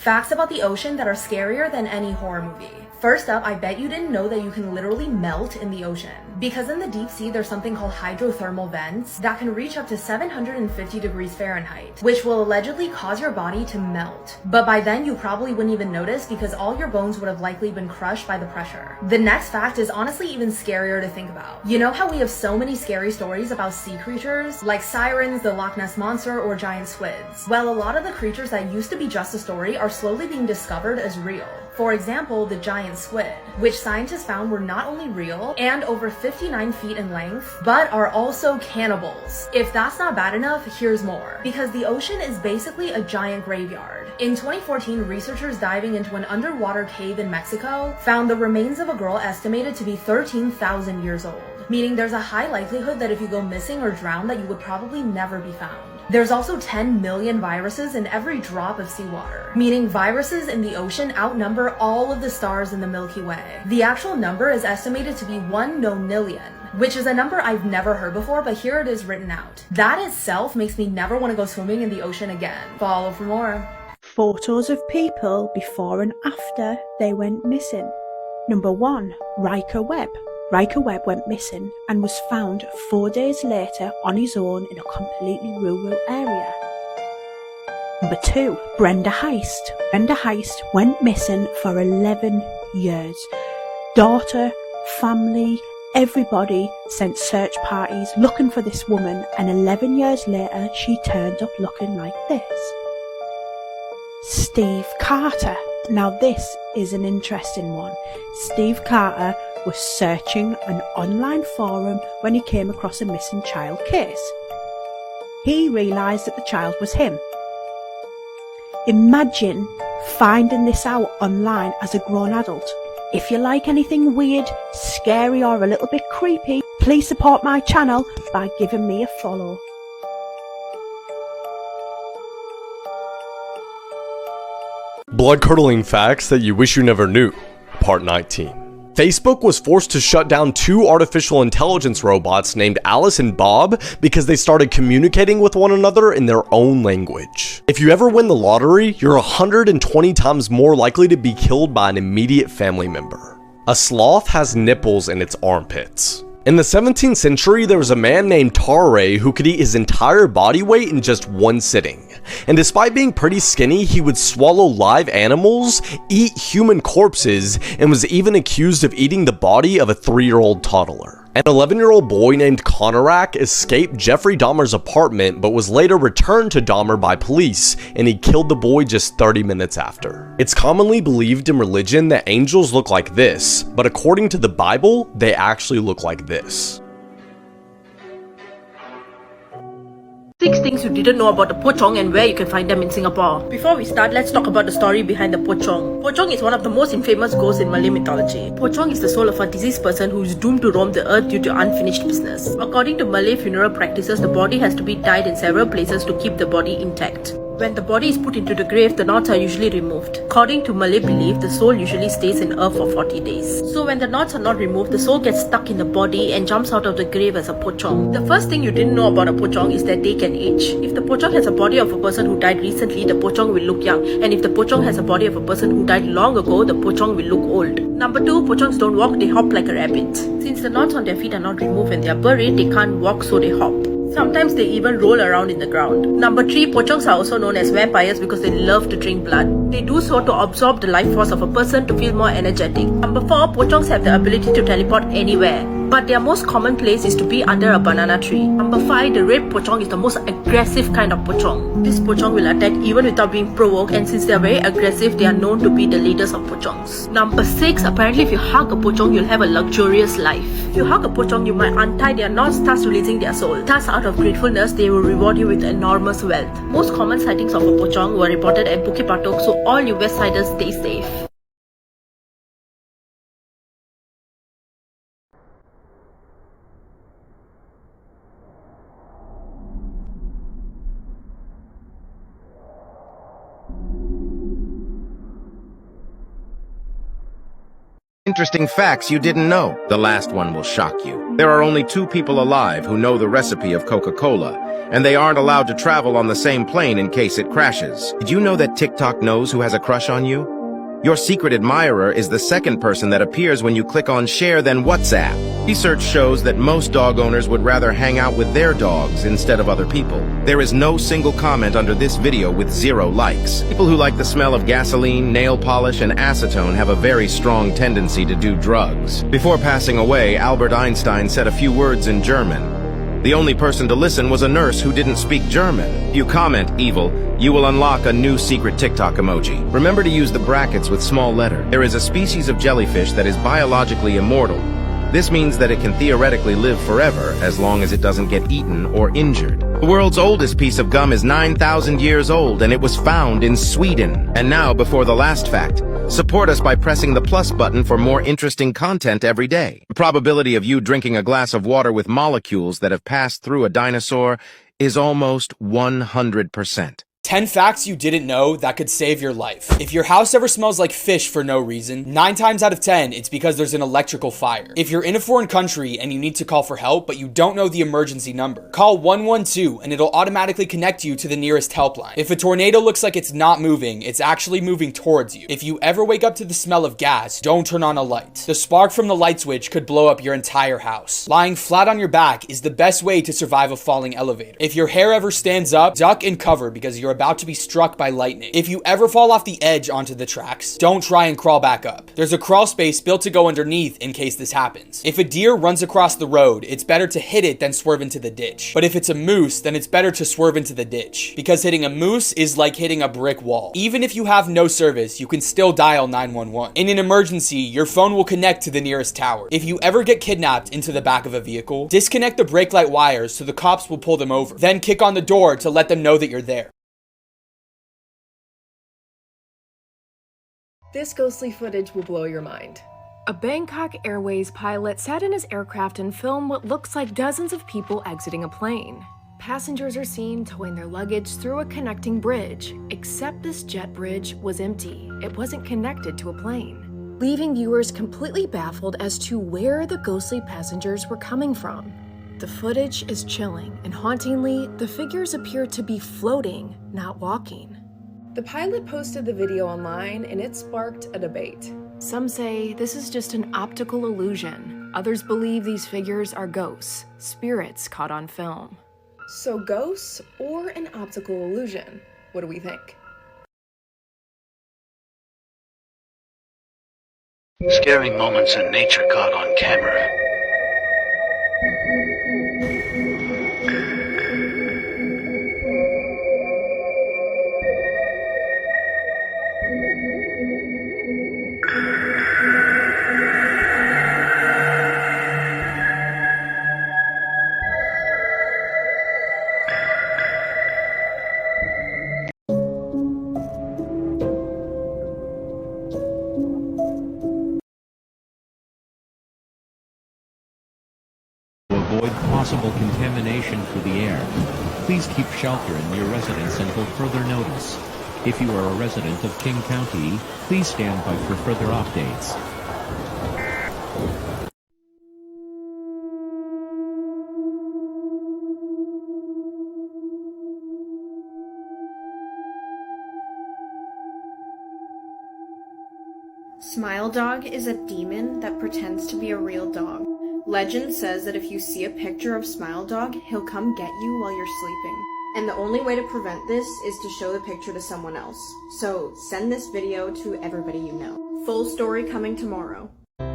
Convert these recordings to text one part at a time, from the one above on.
Facts about the ocean that are scarier than any horror movie. First up, I bet you didn't know that you can literally melt in the ocean. Because in the deep sea, there's something called hydrothermal vents that can reach up to 750 degrees Fahrenheit, which will allegedly cause your body to melt. But by then, you probably wouldn't even notice because all your bones would have likely been crushed by the pressure. The next fact is honestly even scarier to think about. You know how we have so many scary stories about sea creatures, like sirens, the Loch Ness monster, or giant squids? Well, a lot of the creatures that used to be just a story are slowly being discovered as real. For example, the giant squid, which scientists found were not only real and over 59 feet in length, but are also cannibals. If that's not bad enough, here's more. Because the ocean is basically a giant graveyard. In 2014, researchers diving into an underwater cave in Mexico found the remains of a girl estimated to be 13,000 years old, meaning there's a high likelihood that if you go missing or drown that you would probably never be found. There's also 10 million viruses in every drop of seawater, meaning viruses in the ocean outnumber all of the stars in the Milky Way. The actual number is estimated to be 1 nonillion, which is a number I've never heard before, but here it is written out. That itself makes me never want to go swimming in the ocean again. Follow for more. Photos of people before and after they went missing. Number 1. Riker Webb. Riker Webb went missing and was found 4 days later on his own in a completely rural area. Number 2. Brenda Heist. Brenda Heist went missing for 11 years. Daughter, family, everybody sent search parties looking for this woman, and 11 years later she turned up looking like this. Steve Carter. Now this is an interesting one. Steve Carter was searching an online forum when he came across a missing child case. He realised that the child was him. Imagine finding this out online as a grown adult. If you like anything weird, scary or a little bit creepy, please support my channel by giving me a follow. Blood-curdling facts that you wish you never knew, Part 19. Facebook was forced to shut down 2 artificial intelligence robots named Alice and Bob because they started communicating with one another in their own language. If you ever win the lottery, you're 120 times more likely to be killed by an immediate family member. A sloth has nipples in its armpits. In the 17th century, there was a man named Tare who could eat his entire body weight in just one sitting. And despite being pretty skinny, he would swallow live animals, eat human corpses, and was even accused of eating the body of a 3-year-old toddler. An 11-year-old boy named Konarak escaped Jeffrey Dahmer's apartment but was later returned to Dahmer by police, and he killed the boy just 30 minutes after. It's commonly believed in religion that angels look like this, but according to the Bible, they actually look like this. 6 things you didn't know about the pochong and where you can find them in Singapore. Before we start, let's talk about the story behind the pochong. Pochong is one of the most infamous ghosts in Malay mythology. Pochong is the soul of a deceased person who is doomed to roam the earth due to unfinished business. According to Malay funeral practices, the body has to be tied in several places to keep the body intact. When the body is put into the grave, the knots are usually removed. According to Malay belief, the soul usually stays in earth for 40 days. So when the knots are not removed, the soul gets stuck in the body and jumps out of the grave as a pochong. The first thing you didn't know about a pochong is that they can age. If the pochong has a body of a person who died recently, the pochong will look young. And if the pochong has a body of a person who died long ago, the pochong will look old. Number 2, pochongs don't walk, they hop like a rabbit. Since the knots on their feet are not removed when they are buried, they can't walk, so they hop. Sometimes they even roll around in the ground. Number 3, pochongs are also known as vampires because they love to drink blood. They do so to absorb the life force of a person to feel more energetic. Number 4, pochongs have the ability to teleport anywhere, but their most common place is to be under a banana tree. Number 5, the red pochong is the most aggressive kind of pochong. This pochong will attack even without being provoked, and since they are very aggressive, they are known to be the leaders of pochongs. Number 6, apparently if you hug a pochong, you'll have a luxurious life. If you hug a pochong, you might untie their knots, thus releasing their soul. Thus, out of gratefulness, they will reward you with enormous wealth. Most common sightings of a pochong were reported at Bukit Batok, so all you Westsiders stay safe. Interesting facts you didn't know. The last one will shock you. There are only 2 people alive who know the recipe of Coca-Cola, and they aren't allowed to travel on the same plane in case it crashes. Did you know that TikTok knows who has a crush on you? Your secret admirer is the second person that appears when you click on share than WhatsApp. Research shows that most dog owners would rather hang out with their dogs instead of other people. There is no single comment under this video with 0 likes. People who like the smell of gasoline, nail polish, and acetone have a very strong tendency to do drugs. Before passing away, Albert Einstein said a few words in German. The only person to listen was a nurse who didn't speak German. If you comment evil, you will unlock a new secret TikTok emoji. Remember to use the brackets with small letter. There is a species of jellyfish that is biologically immortal. This means that it can theoretically live forever as long as it doesn't get eaten or injured. The world's oldest piece of gum is 9,000 years old, and it was found in Sweden. And now, before the last fact, support us by pressing the plus button for more interesting content every day. The probability of you drinking a glass of water with molecules that have passed through a dinosaur is almost 100%. 10 facts you didn't know that could save your life. If your house ever smells like fish for no reason, 9 times out of 10, it's because there's an electrical fire. If you're in a foreign country and you need to call for help, but you don't know the emergency number, call 112 and it'll automatically connect you to the nearest helpline. If a tornado looks like it's not moving, it's actually moving towards you. If you ever wake up to the smell of gas, don't turn on a light. The spark from the light switch could blow up your entire house. Lying flat on your back is the best way to survive a falling elevator. If your hair ever stands up, duck and cover because you're about to be struck by lightning. If you ever fall off the edge onto the tracks, don't try and crawl back up. There's a crawl space built to go underneath in case this happens. If a deer runs across the road, it's better to hit it than swerve into the ditch. But if it's a moose, then it's better to swerve into the ditch, because hitting a moose is like hitting a brick wall. Even if you have no service, you can still dial 911. In an emergency, your phone will connect to the nearest tower. If you ever get kidnapped into the back of a vehicle, disconnect the brake light wires so the cops will pull them over. Then kick on the door to let them know that you're there. This ghostly footage will blow your mind. A Bangkok Airways pilot sat in his aircraft and filmed what looks like dozens of people exiting a plane. Passengers are seen towing their luggage through a connecting bridge, except this jet bridge was empty. It wasn't connected to a plane, leaving viewers completely baffled as to where the ghostly passengers were coming from. The footage is chilling, and hauntingly, the figures appear to be floating, not walking. The pilot posted the video online and it sparked a debate. Some say this is just an optical illusion. Others believe these figures are ghosts, spirits caught on film. So ghosts or an optical illusion? What do we think? Scary moments in nature caught on camera. Avoid possible contamination through the air. Please keep shelter in your residence until further notice. If you are a resident of King County, please stand by for further updates. Smile Dog is a demon that pretends to be a real dog. Legend says that if you see a picture of Smile Dog, he'll come get you while you're sleeping. And the only way to prevent this is to show the picture to someone else. So send this video to everybody you know. Full story coming tomorrow.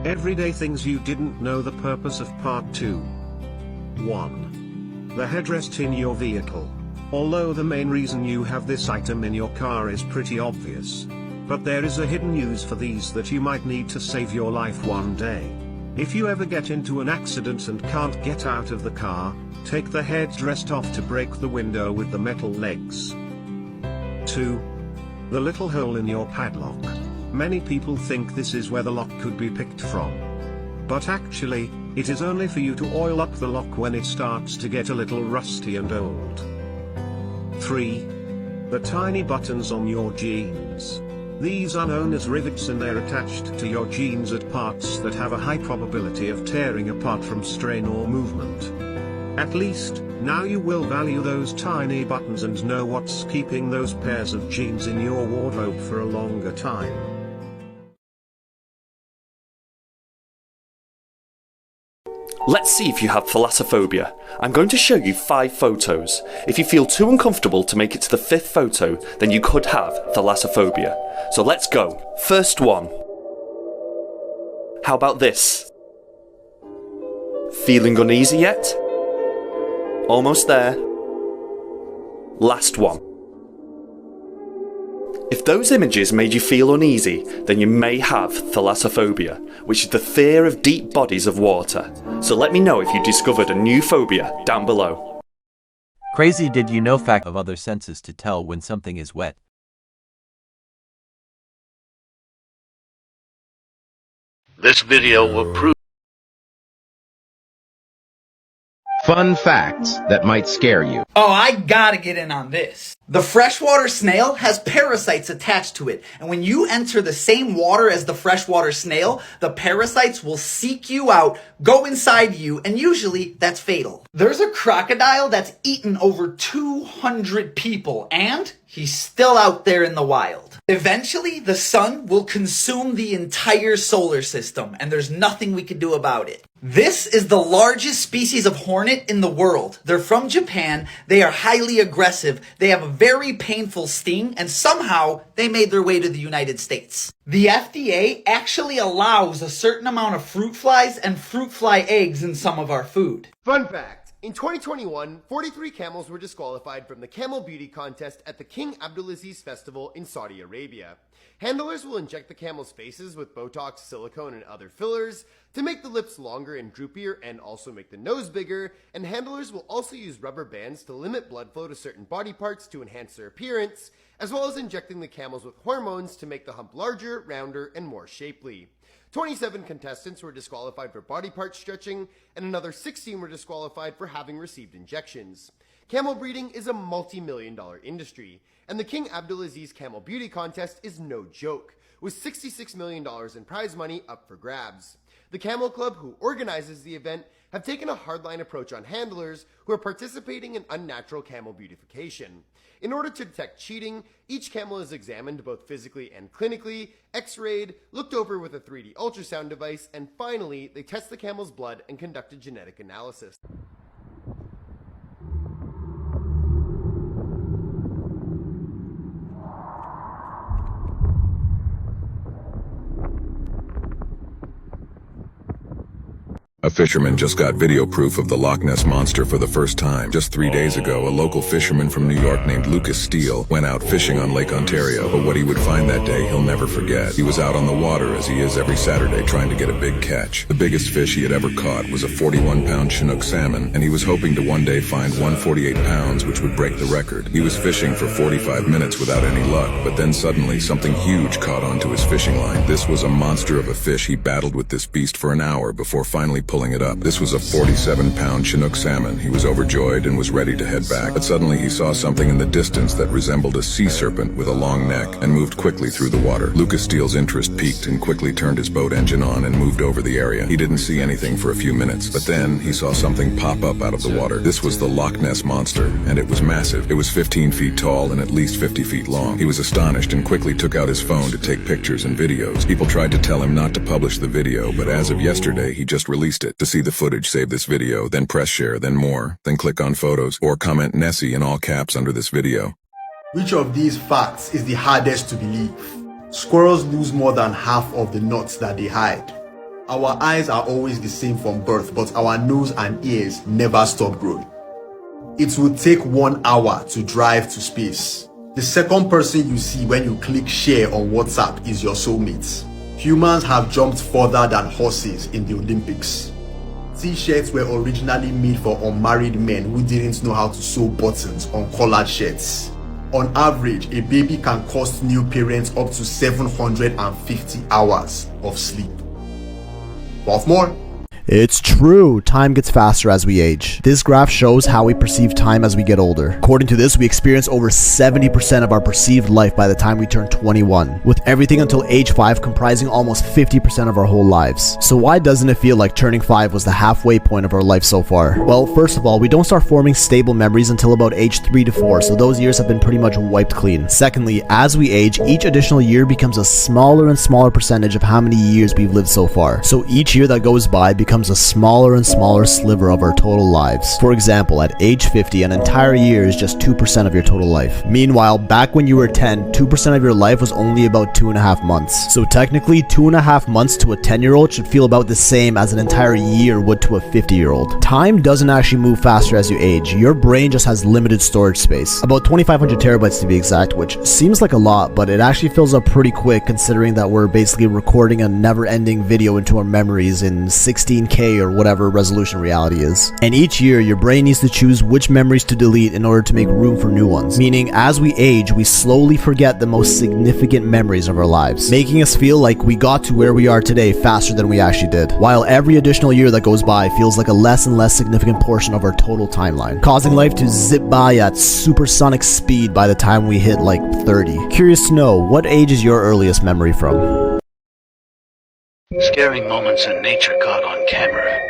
Everyday things you didn't know. The purpose of part 2. 1. The headrest in your vehicle. Although the main reason you have this item in your car is pretty obvious, but there is a hidden use for these that you might need to save your life one day. If you ever get into an accident and can't get out of the car, take the headrest off to break the window with the metal legs. 2. The little hole in your padlock. Many people think this is where the lock could be picked from. But actually, it is only for you to oil up the lock when it starts to get a little rusty and old. 3. The tiny buttons on your jeans. These are known as rivets and they're attached to your genes at parts that have a high probability of tearing apart from strain or movement. At least, now you will value those tiny buttons and know what's keeping those pairs of jeans in your wardrobe for a longer time. Let's see if you have thalassophobia. I'm going to show you 5 photos. If you feel too uncomfortable to make it to the 5th photo, then you could have thalassophobia. So let's go. First one. How about this? Feeling uneasy yet? Almost there. Last one. If those images made you feel uneasy, then you may have thalassophobia, which is the fear of deep bodies of water. So let me know if you discovered a new phobia down below. Crazy did you know fact of other senses to tell when something is wet. This video will prove Fun facts that might scare you. Oh, I gotta get in on this. The freshwater snail has parasites attached to it, and when you enter the same water as the freshwater snail, the parasites will seek you out, go inside you, and usually that's fatal. There's a crocodile that's eaten over 200 people, and he's still out there in the wild. Eventually, the sun will consume the entire solar system, and there's nothing we can do about it. This is the largest species of hornet in the world. They're from Japan, they are highly aggressive, they have a very painful sting, and somehow they made their way to the United States. The FDA actually allows a certain amount of fruit flies and fruit fly eggs in some of our food. Fun fact. In 2021, 43 camels were disqualified from the Camel Beauty Contest at the King Abdulaziz Festival in Saudi Arabia. Handlers will inject the camels' faces with Botox, silicone, and other fillers to make the lips longer and droopier and also make the nose bigger, and handlers will also use rubber bands to limit blood flow to certain body parts to enhance their appearance, as well as injecting the camels with hormones to make the hump larger, rounder, and more shapely. 27 contestants were disqualified for body part stretching, and another 16 were disqualified for having received injections. Camel breeding is a multi-million-dollar industry, and the King Abdulaziz Camel Beauty Contest is no joke, with $66 million in prize money up for grabs. The Camel Club, who organizes the event, have taken a hardline approach on handlers who are participating in unnatural camel beautification. In order to detect cheating, each camel is examined both physically and clinically, x-rayed, looked over with a 3D ultrasound device, and finally, they test the camel's blood and conduct a genetic analysis. A fisherman just got video proof of the Loch Ness monster for the first time. Just 3 days ago, a local fisherman from New York named Lucas Steele went out fishing on Lake Ontario, but what he would find that day he'll never forget. He was out on the water as he is every Saturday trying to get a big catch. The biggest fish he had ever caught was a 41-pound Chinook salmon, and he was hoping to one day find 148 pounds, which would break the record. He was fishing for 45 minutes without any luck, but then suddenly something huge caught onto his fishing line. This was a monster of a fish. He battled with this beast for an hour before finally pulling it up. This was a 47-pound Chinook salmon. He was overjoyed and was ready to head back, but suddenly he saw something in the distance that resembled a sea serpent with a long neck and moved quickly through the water. Lucas Steele's interest peaked and quickly turned his boat engine on and moved over the area. He didn't see anything for a few minutes, but then he saw something pop up out of the water. This was the Loch Ness monster, and it was massive. It was 15 feet tall and at least 50 feet long. He was astonished and quickly took out his phone to take pictures and videos. People tried to tell him not to publish the video, but as of yesterday, he just released it. To see the footage, save this video, then press share, then more, then click on photos, or comment Nessie in all caps under this video. Which of these facts is the hardest to believe? Squirrels lose more than half of the nuts that they hide. Our eyes are always the same from birth, but our nose and ears never stop growing. It will take 1 hour to drive to space. The second person you see when you click share on WhatsApp is your soulmate. Humans have jumped further than horses in the Olympics. T-shirts were originally made for unmarried men who didn't know how to sew buttons on collared shirts. On average, a baby can cost new parents up to 750 hours of sleep. What more? It's true, time gets faster as we age. This graph shows how we perceive time as we get older. According to this, we experience over 70% of our perceived life by the time we turn 21, with everything until age 5 comprising almost 50% of our whole lives. So why doesn't it feel like turning 5 was the halfway point of our life so far? Well, first of all, we don't start forming stable memories until about age 3 to 4, so those years have been pretty much wiped clean. Secondly, as we age, each additional year becomes a smaller and smaller percentage of how many years we've lived so far. So each year that goes by becomes a smaller and smaller sliver of our total lives. For example, at age 50, an entire year is just 2% of your total life. Meanwhile, back when you were 10, 2% of your life was only about 2.5 months. So technically, 2.5 months to a 10-year-old should feel about the same as an entire year would to a 50-year-old. Time doesn't actually move faster as you age. Your brain just has limited storage space. About 2,500 terabytes to be exact, which seems like a lot, but it actually fills up pretty quick considering that we're basically recording a never-ending video into our memories in 16K or whatever resolution reality is. And each year, your brain needs to choose which memories to delete in order to make room for new ones. Meaning, as we age, we slowly forget the most significant memories of our lives, making us feel like we got to where we are today faster than we actually did. While every additional year that goes by feels like a less and less significant portion of our total timeline, causing life to zip by at supersonic speed by the time we hit like 30. Curious to know, what age is your earliest memory from? Scary moments in nature caught on camera.